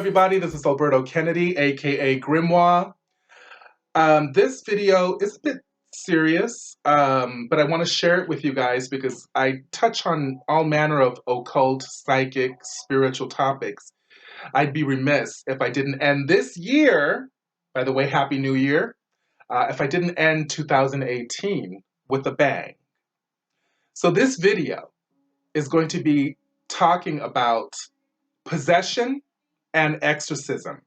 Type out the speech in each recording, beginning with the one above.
everybody. This is Alberto Kennedy, a.k.a. Grimoire. This video is a bit serious, but I want to share it with you guys because I touch on all manner of occult, psychic, spiritual topics. I'd be remiss if I didn't end this year, by the way, Happy New Year, if I didn't end 2018 with a bang. So this video is going to be talking about possession and exorcism.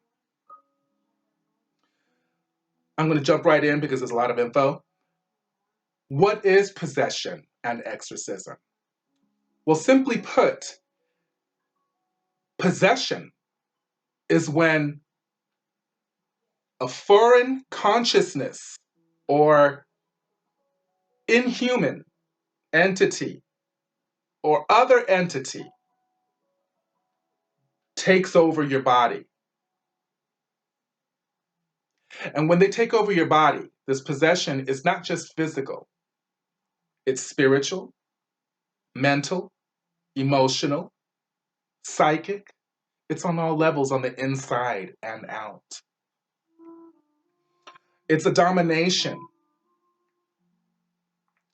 I'm going to jump right in because there's a lot of info. What is possession and exorcism? Well, simply put, possession is when a foreign consciousness or inhuman entity or other entity takes over your body. And when they take over your body, this possession is not just physical. It's spiritual, mental, emotional, psychic. It's on all levels, on the inside and out. It's a domination.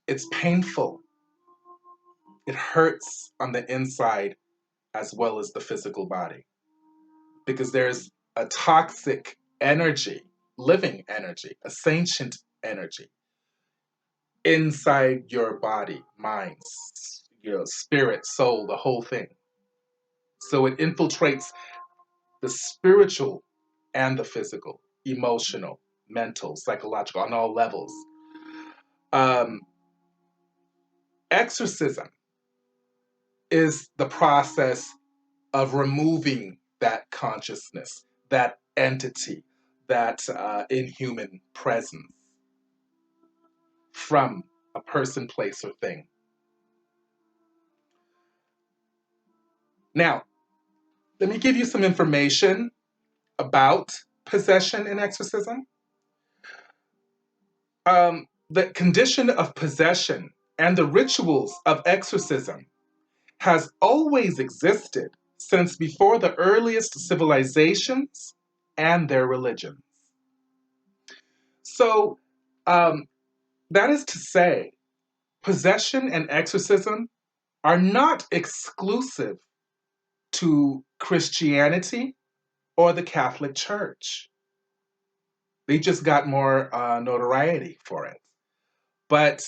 It's painful. It hurts on the inside as well as the physical body because there's a toxic energy, living energy, a sentient energy inside your body, mind, spirit, soul, the whole thing. So it infiltrates the spiritual and the physical, emotional, mental, psychological, on all levels. Exorcism is the process of removing that consciousness, that entity, that inhuman presence from a person, place, or thing. Now, let me give you some information about possession and exorcism. The condition of possession and the rituals of exorcism has always existed since before the earliest civilizations and their religions. So, that is to say, possession and exorcism are not exclusive to Christianity or the Catholic Church. They just got more notoriety for it. But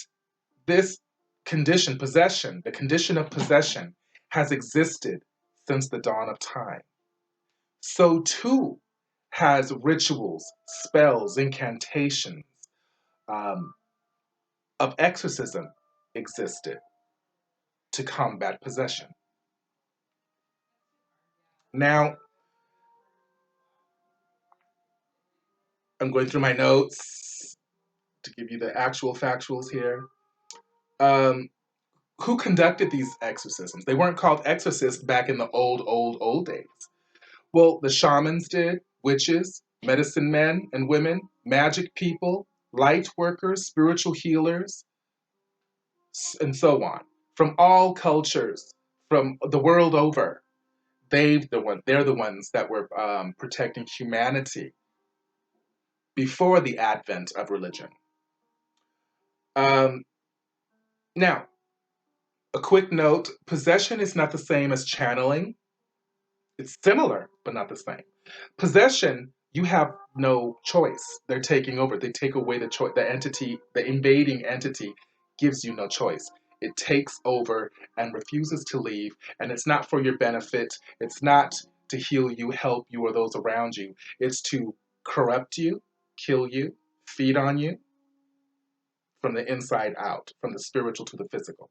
this condition, possession, the condition of possession, has existed since the dawn of time. So too has rituals, spells, incantations of exorcism existed to combat possession. Now, I'm going through my notes to give you the actual factuals here. Who conducted these exorcisms? They weren't called exorcists back in the old days. Well, the shamans did, witches, medicine men and women, magic people, light workers, spiritual healers, and so on. From all cultures, from the world over, they're the ones that were protecting humanity before the advent of religion. Now, a quick note, possession is not the same as channeling. It's similar, but not the same. Possession, you have no choice. They're taking over. They take away the choice. The entity, the invading entity gives you no choice. It takes over and refuses to leave, and it's not for your benefit. It's not to heal you, help you, or those around you. It's to corrupt you, kill you, feed on you from the inside out, from the spiritual to the physical.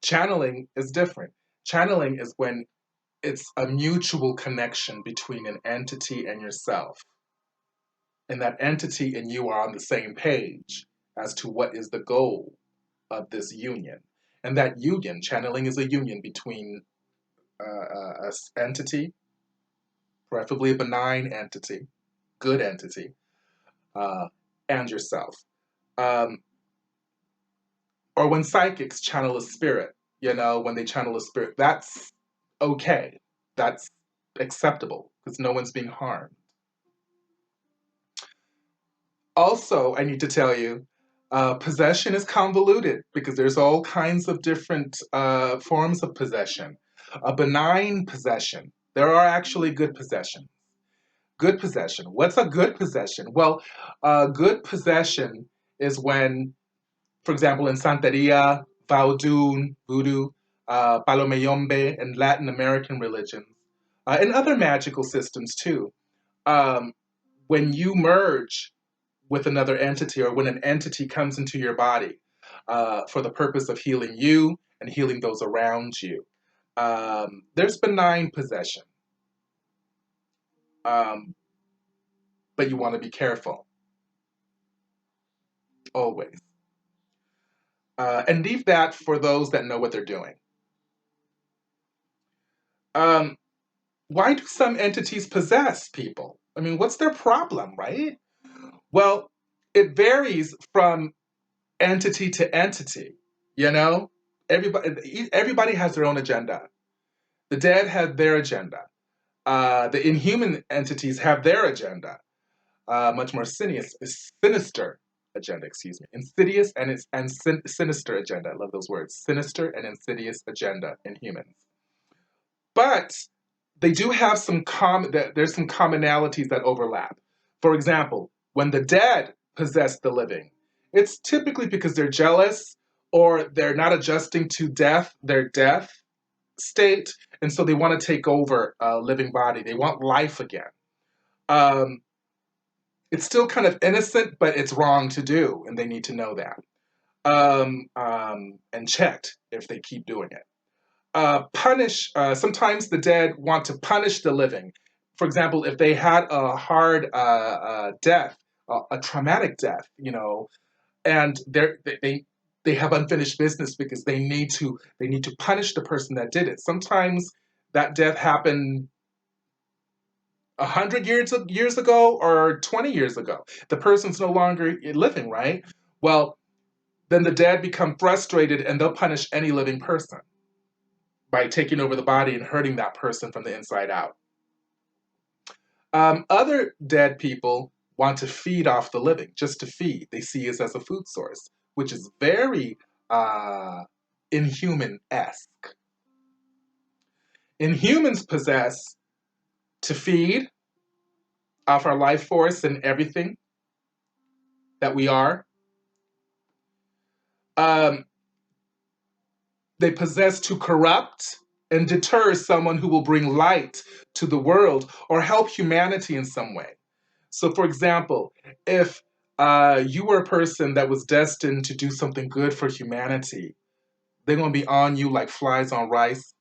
Channeling is different. Channeling is when it's a mutual connection between an entity and yourself. And that entity and you are on the same page as to what is the goal of this union. And that union, channeling is a union between an entity, preferably a benign entity, good entity, and yourself. Or when psychics channel a spirit, when they channel a spirit, that's okay. That's acceptable because no one's being harmed. Also, I need to tell you, possession is convoluted because there's all kinds of different forms of possession. A benign possession. There are actually good possession. Good possession. What's a good possession? Well, a good possession is when, for example, in Santeria, Voodoo, Palomayombe, and Latin American religions, and other magical systems too, um, when you merge with another entity or when an entity comes into your body for the purpose of healing you and healing those around you, there's benign possession. Um, but you want to be careful, always. And leave that for those that know what they're doing. Um, why do some entities possess people? I mean, what's their problem, right? Well, it varies from entity to entity, you know? Everybody has their own agenda. The dead have their agenda. The inhuman entities have their agenda. Much more sinister agenda, excuse me. Insidious and sinister agenda. I love those words. Sinister and insidious agenda in humans. But they do have there's some commonalities that overlap. For example, when the dead possess the living, it's typically because they're jealous or they're not adjusting to their death state, and so they want to take over a living body. They want life again. Um, it's still kind of innocent, but it's wrong to do, and they need to know that and checked if they keep doing it. Sometimes the dead want to punish the living. For example, if they had a hard death, a traumatic death, you know, and they have unfinished business because they need to punish the person that did it. Sometimes that death happened 100 years ago or 20 years ago. The person's no longer living, right? Well, then the dead become frustrated and they'll punish any living person by taking over the body and hurting that person from the inside out. Other dead people want to feed off the living, just to feed. They see us as a food source, which is very inhuman-esque. Inhumans possess to feed off our life force and everything that we are. Um, they possess to corrupt and deter someone who will bring light to the world or help humanity in some way. So, for example, if you were a person that was destined to do something good for humanity, they're going to be on you like flies on rice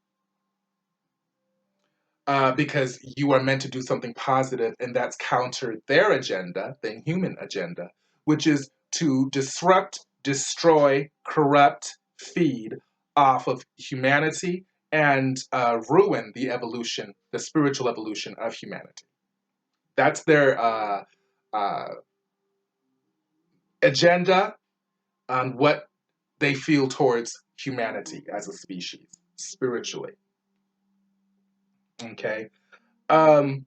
because you are meant to do something positive, and that's counter their agenda, the human agenda, which is to disrupt, destroy, corrupt, feed off of humanity and ruin the evolution, the spiritual evolution of humanity. That's their uh, agenda on what they feel towards humanity as a species, spiritually. Okay. Um,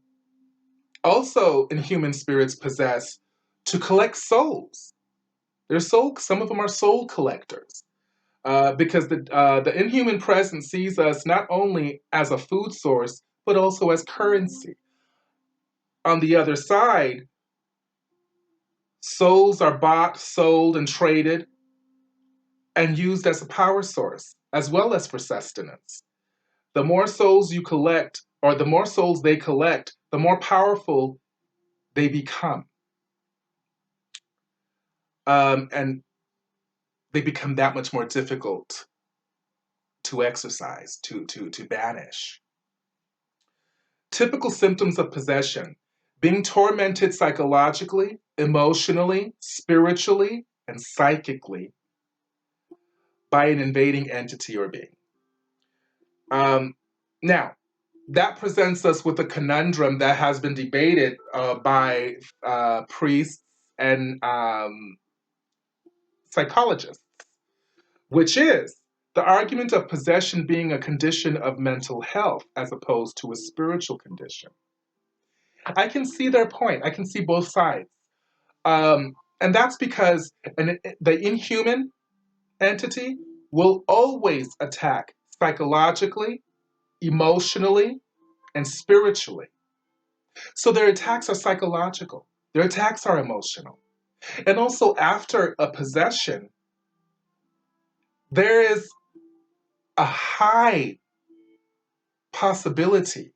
Also, inhuman spirits possess to collect souls. Some of them are soul collectors. Because the inhuman presence sees us not only as a food source, but also as currency. On the other side, souls are bought, sold, and traded and used as a power source, as well as for sustenance. The more souls you collect, or the more souls they collect, the more powerful they become. And they become that much more difficult to exorcise, to banish. Typical symptoms of possession: being tormented psychologically, emotionally, spiritually, and psychically by an invading entity or being. Um, Now, that presents us with a conundrum that has been debated by priests and psychologists, which is The argument of possession being a condition of mental health as opposed to a spiritual condition. I can see their point. I can see both sides. And that's because the inhuman entity will always attack psychologically, emotionally, and spiritually. So their attacks are psychological, their attacks are emotional. And also, after a possession, there is a high possibility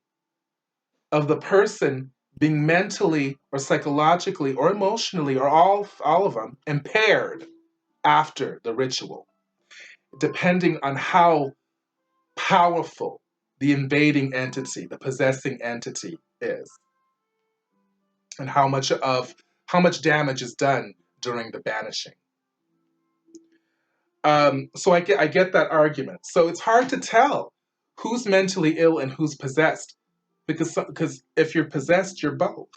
of the person being mentally or psychologically or emotionally or all of them impaired after the ritual, depending on how powerful the invading entity, the possessing entity is, and how much damage is done during the banishing. So I get that argument. So it's hard to tell who's mentally ill and who's possessed, because if you're possessed, you're both.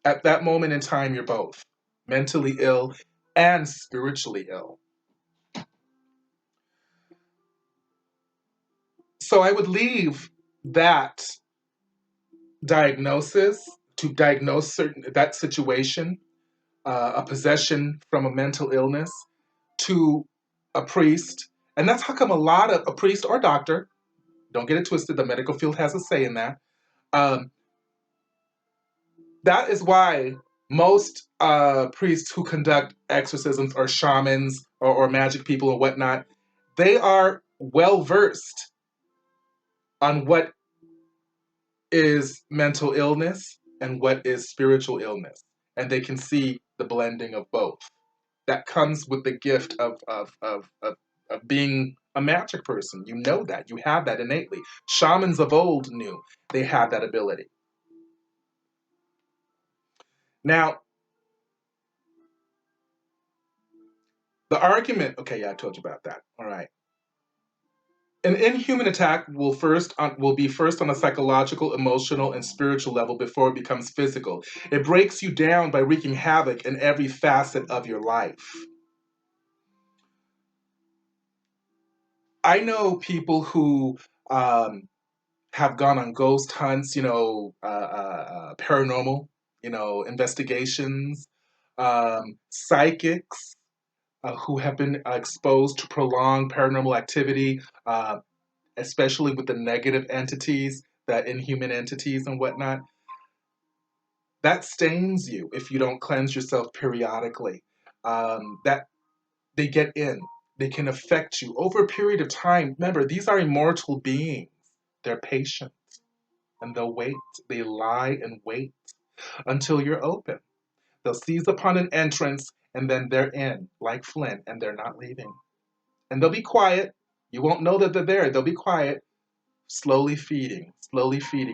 At that moment in time, you're both mentally ill and spiritually ill. So I would leave that diagnosis to diagnose that situation, a possession from a mental illness, to a priest. And that's how come a priest or doctor, don't get it twisted, the medical field has a say in that. Um, that is why most priests who conduct exorcisms or shamans or magic people or whatnot, they are well versed on what is mental illness and what is spiritual illness. And they can see the blending of both. That comes with the gift of being a magic person. You know that. You have that innately. Shamans of old knew they had that ability. Now, the argument, okay, yeah, I told you about that. All right. An inhuman attack will be first on a psychological, emotional, and spiritual level before it becomes physical. It breaks you down by wreaking havoc in every facet of your life. I know people who have gone on ghost hunts, paranormal, investigations, psychics who have been exposed to prolonged paranormal activity, especially with the negative entities, the inhuman entities and whatnot. That stains you if you don't cleanse yourself periodically. That they get in. They can affect you over a period of time. Remember, these are immortal beings. They're patient and they'll wait. They lie and wait until you're open. They'll seize upon an entrance and then they're in, like Flint, and they're not leaving. And they'll be quiet. You won't know that they're there. They'll be quiet, slowly feeding,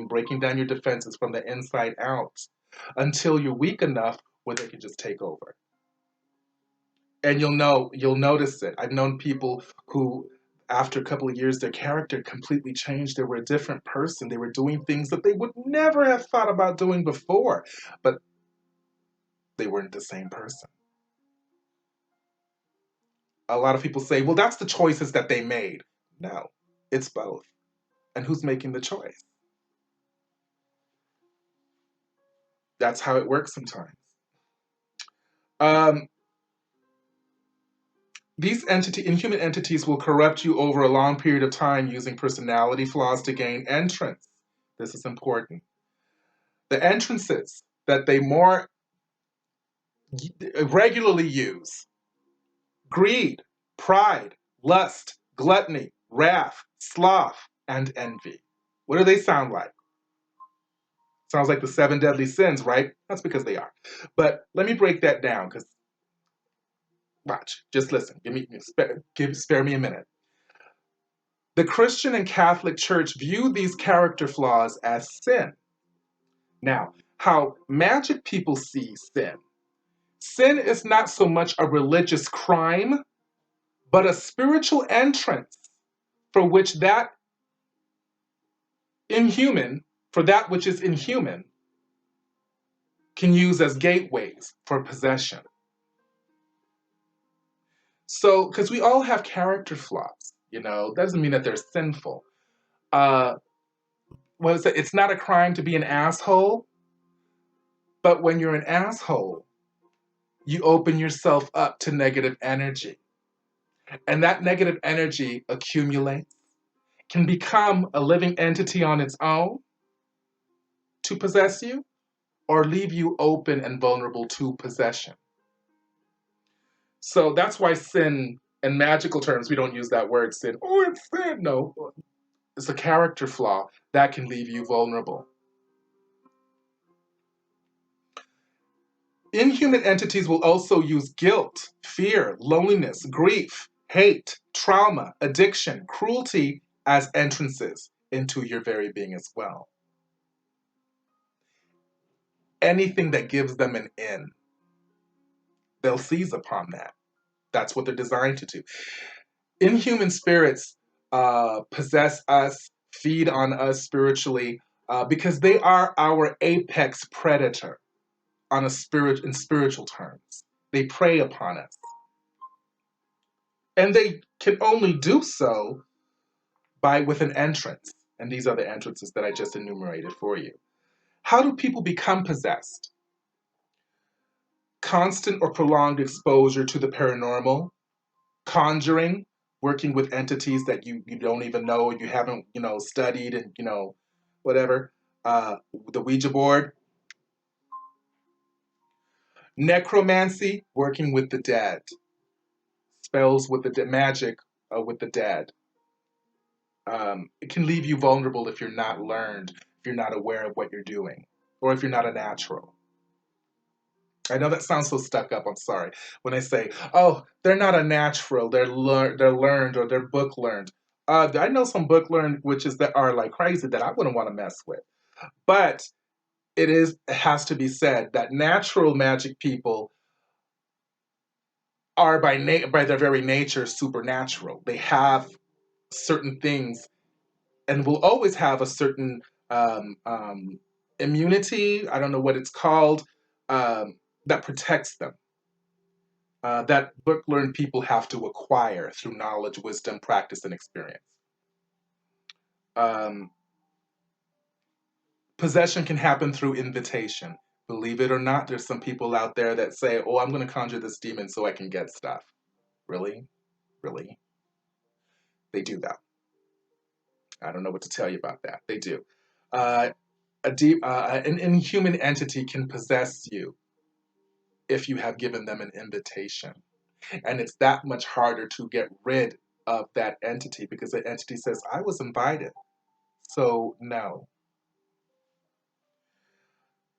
breaking down your defenses from the inside out until you're weak enough where they can just take over. And you'll notice it. I've known people who, after a couple of years, their character completely changed. They were a different person. They were doing things that they would never have thought about doing before, but they weren't the same person. A lot of people say, well, that's the choices that they made. No, it's both. And who's making the choice? That's how it works sometimes. Um, these inhuman entities will corrupt you over a long period of time using personality flaws to gain entrance. This is important. The entrances that they more regularly use: greed, pride, lust, gluttony, wrath, sloth, and envy. What do they sound like? Sounds like the 7 deadly sins, right? That's because they are. But let me break that down, because watch, just listen. Spare me a minute. The Christian and Catholic Church view these character flaws as sin. Now, how magic people see sin. Sin is not so much a religious crime, but a spiritual entrance for which that inhuman, for that which is inhuman, can use as gateways for possession. So, because we all have character flaws, doesn't mean that they're sinful. Uh, what is it? It's not a crime to be an asshole, but when you're an asshole, you open yourself up to negative energy. And that negative energy accumulates, can become a living entity on its own to possess you, or leave you open and vulnerable to possession. So that's why sin, in magical terms, we don't use that word sin. Oh, it's sin. No, it's a character flaw that can leave you vulnerable. Inhuman entities will also use guilt, fear, loneliness, grief, hate, trauma, addiction, cruelty as entrances into your very being as well. Anything that gives them an in, they'll seize upon that. That's what they're designed to do. Inhuman spirits possess us, feed on us spiritually, because they are our apex predator in spiritual terms. They prey upon us. And they can only do so with an entrance. And these are the entrances that I just enumerated for you. How do people become possessed? Constant or prolonged exposure to the paranormal, conjuring, working with entities that you don't even know, you haven't, studied and, whatever. The Ouija board. Necromancy, working with the dead. Spells with the magic with the dead. It can leave you vulnerable if you're not learned, if you're not aware of what you're doing, or if you're not a natural. I know that sounds so stuck up. I'm sorry when I say, "Oh, they're not a natural. They're learned, or they're book learned." I know some book learned witches that are like crazy that I wouldn't want to mess with. But it has to be said that natural magic people are by their very nature supernatural. They have certain things and will always have a certain um, um, immunity. I don't know what it's called, that protects them. That book learned people have to acquire through knowledge, wisdom, practice, and experience. Um, Possession can happen through invitation. Believe it or not, there's some people out there that say, "Oh, I'm going to conjure this demon so I can get stuff." Really? Really? They do that. I don't know what to tell you about that. They do. Uh, an inhuman entity can possess you if you have given them an invitation. And it's that much harder to get rid of that entity because the entity says, "I was invited." So, no.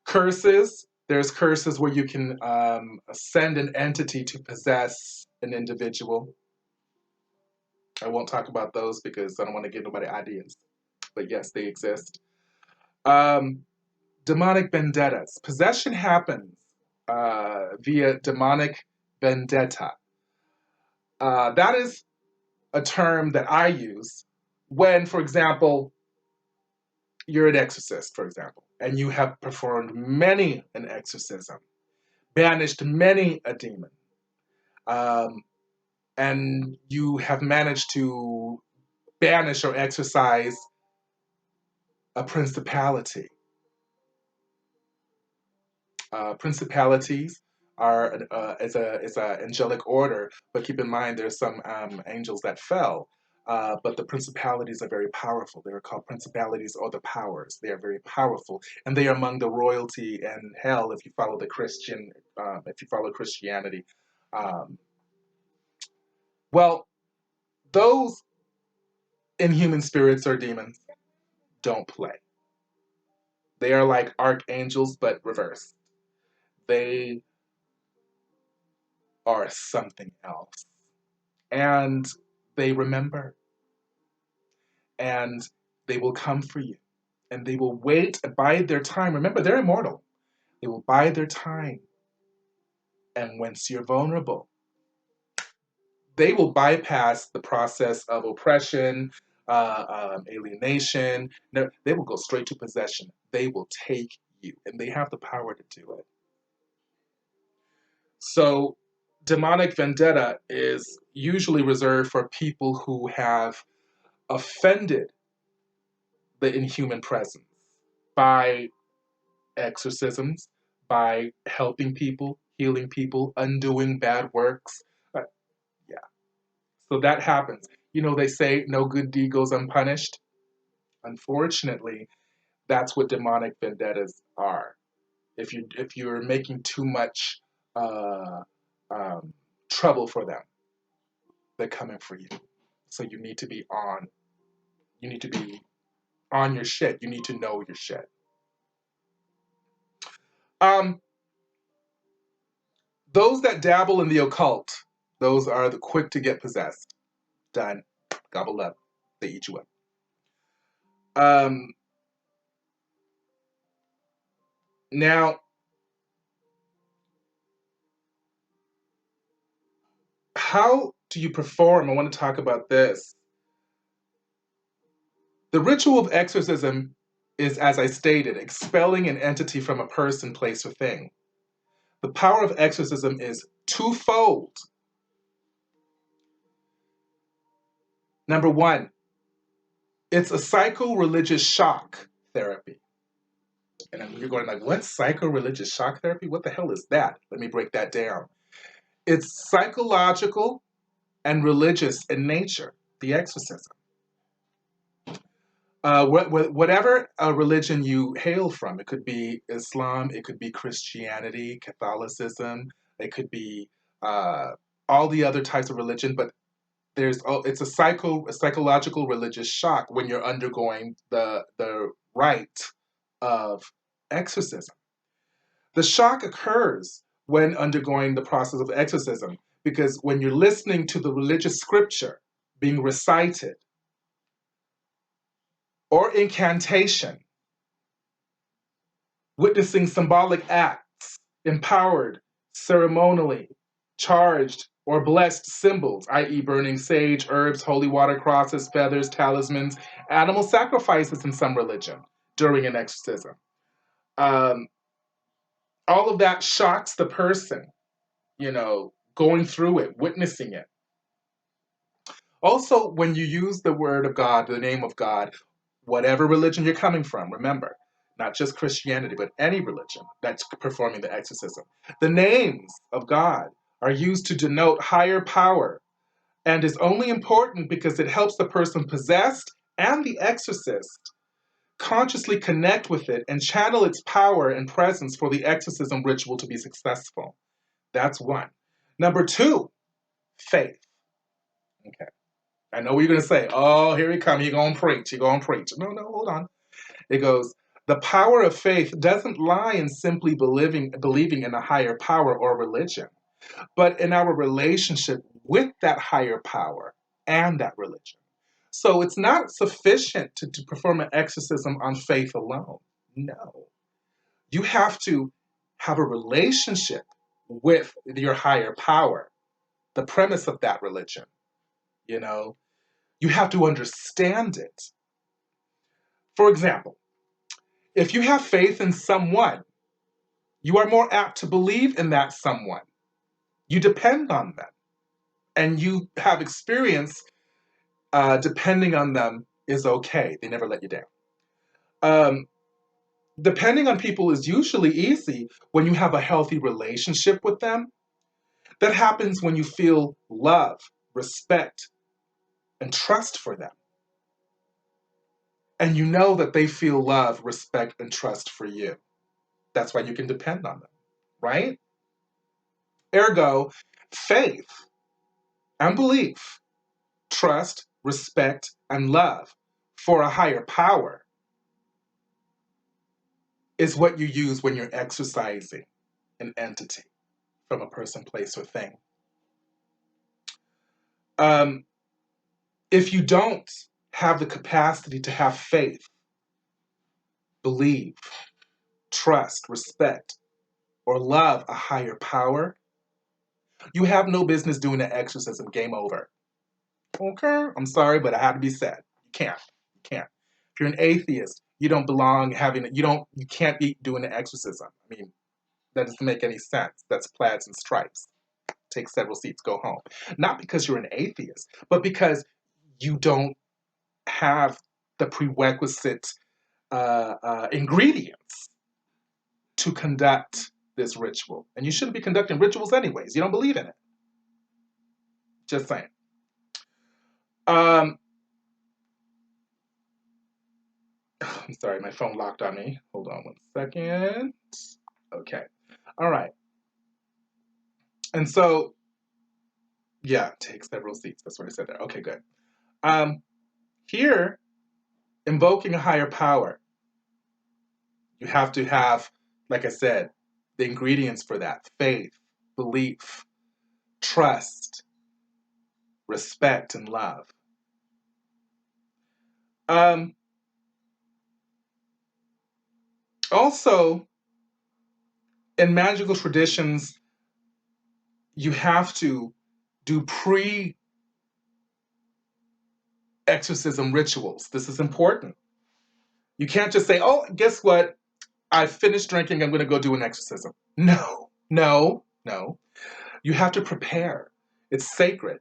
Curses. There's curses where you can send an entity to possess an individual. I won't talk about those because I don't want to give nobody ideas. But yes, they exist. Um, Demonic vendettas. Possession happens via demonic vendetta. That is a term that I use when, for example, you're an exorcist, for example, and you have performed many an exorcism, banished many a demon, um, and you have managed to banish or exorcise a principality. Principalities are is a angelic order, but keep in mind there's some angels that fell. But the principalities are very powerful. They are called principalities or the powers. They are very powerful, and they are among the royalty and hell if you follow if you follow Christianity. Um, well, those inhuman spirits or demons don't play. They are like archangels, but reversed. They are something else. And they remember, and they will come for you, and they will wait, bide their time. Remember, they're immortal. They will bide their time, and once you're vulnerable, they will bypass the process of oppression, alienation. No, they will go straight to possession. They will take you, and they have the power to do it. So demonic vendetta is usually reserved for people who have offended the inhuman presence by exorcisms, by helping people, healing people, undoing bad works. Uh, yeah, so that happens. They say no good deed goes unpunished. Unfortunately, that's what demonic vendettas are. If you're making too much uh, um, trouble for them, they're coming for you. So you need to be on. You need to be on your shit. You need to know your shit. Um, those that dabble in the occult, those are the quick to get possessed. Done. Gobbled up. They eat you up. Um, now, how do you perform? I want to talk about this. The ritual of exorcism is, as I stated, expelling an entity from a person, place, or thing. The power of exorcism is twofold. Number one, it's a psycho-religious shock therapy. And you're going like, what? Psycho-religious shock therapy? What the hell is that? Let me break that down. It's psychological and religious in nature, the exorcism. Whatever religion you hail from, it could be Islam, it could be Christianity, Catholicism, it could be uh, all the other types of religion, but it's a psychological religious shock when you're undergoing the rite of exorcism. The shock occurs when undergoing the process of exorcism because when you're listening to the religious scripture being recited or incantation, witnessing symbolic acts, empowered, ceremonially, charged, or blessed symbols, i.e., burning sage, herbs, holy water, crosses, feathers, talismans, animal sacrifices in some religion during an exorcism. Um, all of that shocks the person, going through it, witnessing it. Also, when you use the word of God, the name of God, whatever religion you're coming from, remember, not just Christianity, but any religion that's performing the exorcism. The names of God are used to denote higher power and is only important because it helps the person possessed and the exorcist consciously connect with it and channel its power and presence for the exorcism ritual to be successful. That's one. Number two, faith. Okay. I know what you're going to say. Oh, here he comes. You're going to preach. You're going to preach. No, no, hold on. It goes, the power of faith doesn't lie in simply believing in a higher power or religion, but in our relationship with that higher power and that religion. So it's not sufficient to perform an exorcism on faith alone. No. You have to have a relationship with your higher power, the premise of that religion. You know, you have to understand it. For example, if you have faith in someone, you are more apt to believe in that someone. You depend on them. And you have experience depending on them is okay. They never let you down. Um, depending on people is usually easy when you have a healthy relationship with them. That happens when you feel love, respect, and trust for them. And you know that they feel love, respect, and trust for you. That's why you can depend on them, right? Ergo, faith and belief, trust, respect, and love for a higher power is what you use when you're exercising an entity from a person, place, or thing. Um, if you don't have the capacity to have faith, believe, trust, respect, or love a higher power, you have no business doing an exorcism. Game over. Okay, I'm sorry, but I had to be said. You can't. You can't. If you're an atheist, you don't belong having it. You can't be doing an exorcism. I mean, that doesn't make any sense. That's plaids and stripes. take several seats, go home. Not because you're an atheist, but because you don't have the prerequisite ingredients to conduct this ritual. And you shouldn't be conducting rituals anyways. You don't believe in it. Just saying. I'm sorry, my phone locked on me. Hold on one second. Okay. All right. And so, yeah, take several seats. That's what I said there. Okay, good. Here, invoking a higher power, you have to have, like I said, the ingredients for that: faith, belief, trust, respect, and love. Also, in magical traditions, you have to do pre-exorcism rituals. This is important. You can't just say, oh, guess what? I finished drinking, I'm going to go do an exorcism. No, no, no. You have to prepare. It's sacred.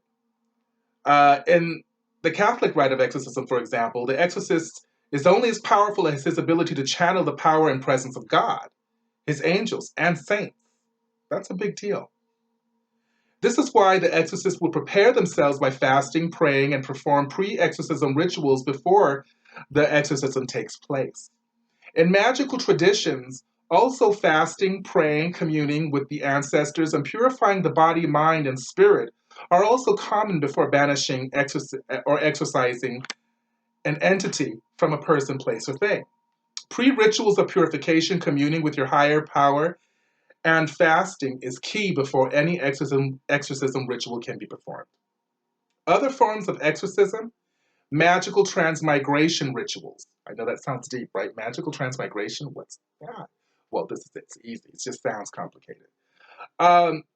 In the Catholic rite of exorcism, for example, the exorcist is only as powerful as his ability to channel the power and presence of God, his angels, and saints. That's a big deal. This is why the exorcists will prepare themselves by fasting, praying, and perform pre-exorcism rituals before the exorcism takes place. In magical traditions, also fasting, praying, communing with the ancestors, and purifying the body, mind, and spirit are also common before banishing or exorcising an entity from a person, place, or thing. Pre-rituals of purification, communing with your higher power, and fasting is key before any exorcism ritual can be performed. Other forms of exorcism: magical transmigration rituals. I know that sounds deep, right? Magical transmigration? What's that? Well, this is it's easy. It just sounds complicated.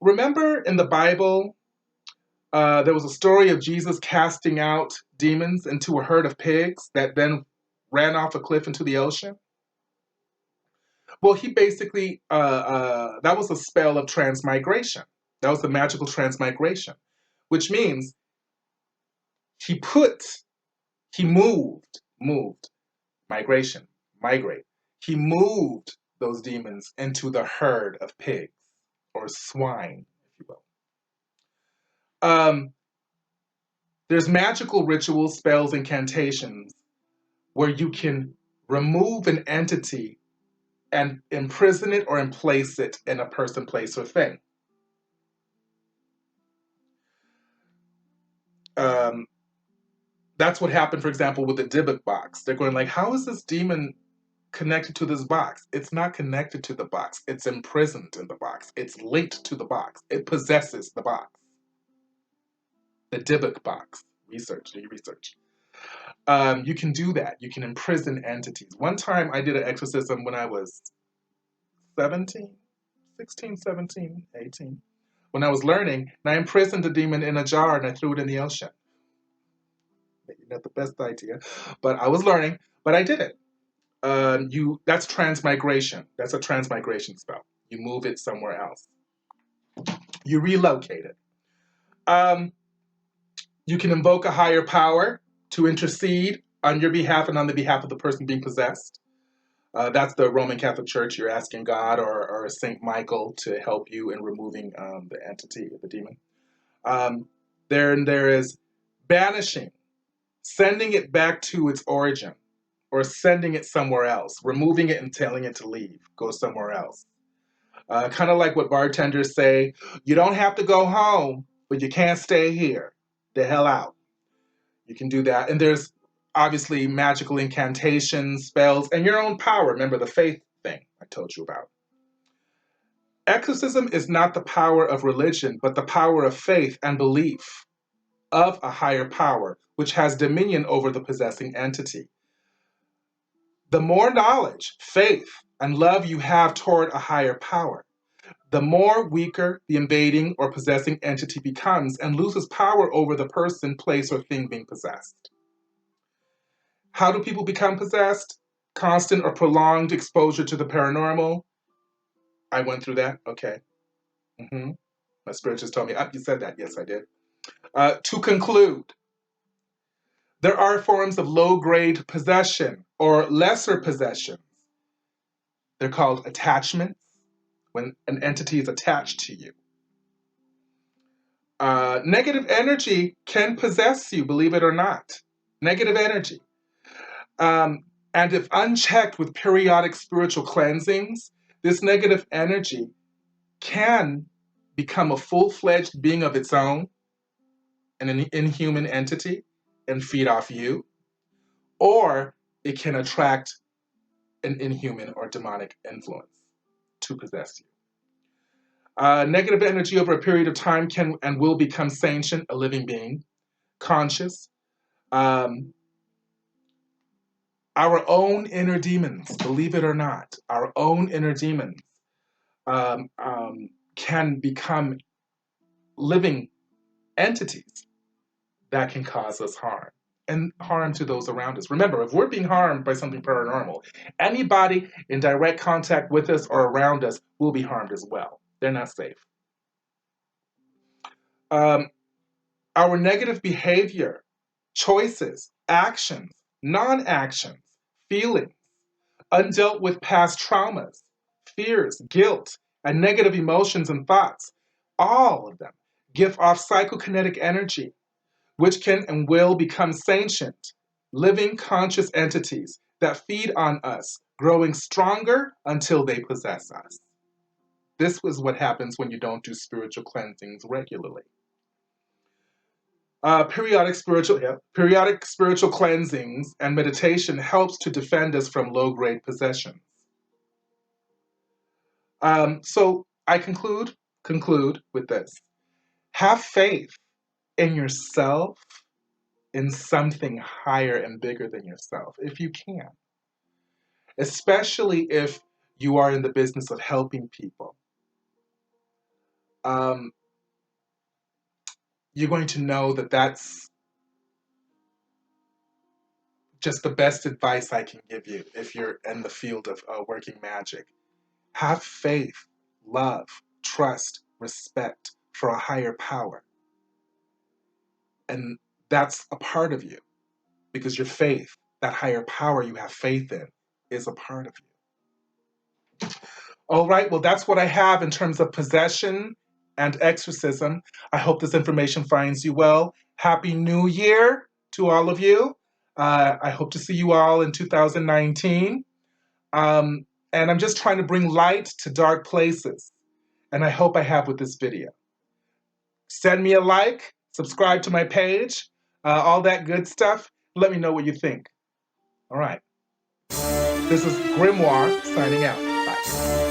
Remember in the Bible, there was a story of Jesus casting out demons into a herd of pigs that then ran off a cliff into the ocean? Well, he basically, that was a spell of transmigration. That was the magical transmigration, which means he moved, migration, migrate. He moved those demons into the herd of pigs or swine, if you will. There's magical rituals, spells, incantations where you can remove an entity and imprison it or place it in a person, place, or thing. That's what happened, for example, with the Dybbuk box. They're going like, how is this demon connected to this box? It's not connected to the box. It's imprisoned in the box. It's linked to the box. It possesses the box. The Dybbuk box. Research. You can do that. You can imprison entities. One time I did an exorcism when I was 17, 16, 17, 18. When I was learning, and I imprisoned a demon in a jar and I threw it in the ocean. Maybe not the best idea, but I was learning, but I did it. That's transmigration. That's a transmigration spell. You move it somewhere else. You relocate it. You can invoke a higher power to intercede on your behalf and on the behalf of the person being possessed. That's the Roman Catholic Church. You're asking God or Saint Michael to help you in removing the entity, the demon. There is banishing, sending it back to its origin, or sending it somewhere else, removing it and telling it to leave, go somewhere else. Kind of like what bartenders say, you don't have to go home, but you can't stay here. The hell out. You can do that. And there's obviously magical incantations, spells, and your own power. Remember the faith thing I told you about. Exorcism is not the power of religion, but the power of faith and belief of a higher power, which has dominion over the possessing entity. The more knowledge, faith, and love you have toward a higher power, the more weaker the invading or possessing entity becomes and loses power over the person, place, or thing being possessed. How do people become possessed? Constant or prolonged exposure to the paranormal. I went through that. Okay. My spirit just told me, you said that. Yes, I did. To conclude, there are forms of low-grade possession or lesser possessions. They're called attachments, when an entity is attached to you. Negative energy can possess you, believe it or not. Negative energy. And if unchecked with periodic spiritual cleansings, this negative energy can become a full-fledged being of its own, an inhuman entity, and feed off you. Or it can attract an inhuman or demonic influence to possess you. Negative energy over a period of time can and will become sentient, a living being, conscious. Our own inner demons, believe it or not, our own inner demons can become living entities that can cause us harm and harm to those around us. Remember, if we're being harmed by something paranormal, anybody in direct contact with us or around us will be harmed as well. They're not safe. Our negative behavior, choices, actions, non-actions, feelings, undealt with past traumas, fears, guilt, and negative emotions and thoughts, all of them give off psychokinetic energy, which can and will become sentient, living conscious entities that feed on us, growing stronger until they possess us. This is what happens when you don't do spiritual cleansings regularly. Periodic spiritual cleansings and meditation helps to defend us from low-grade possessions. So I conclude with this. Have faith in yourself, in something higher and bigger than yourself, if you can. Especially if you are in the business of helping people. You're going to know that that's just the best advice I can give you if you're in the field of working magic. Have faith, love, trust, respect for a higher power. And that's a part of you because your faith, that higher power you have faith in, is a part of you. All right, well, that's what I have in terms of possession and exorcism. I hope this information finds you well. Happy New Year to all of you. I hope to see you all in 2019. And I'm just trying to bring light to dark places. And I hope I have with this video. Send me a like, subscribe to my page, all that good stuff. Let me know what you think. All right. This is Grimoire signing out. Bye.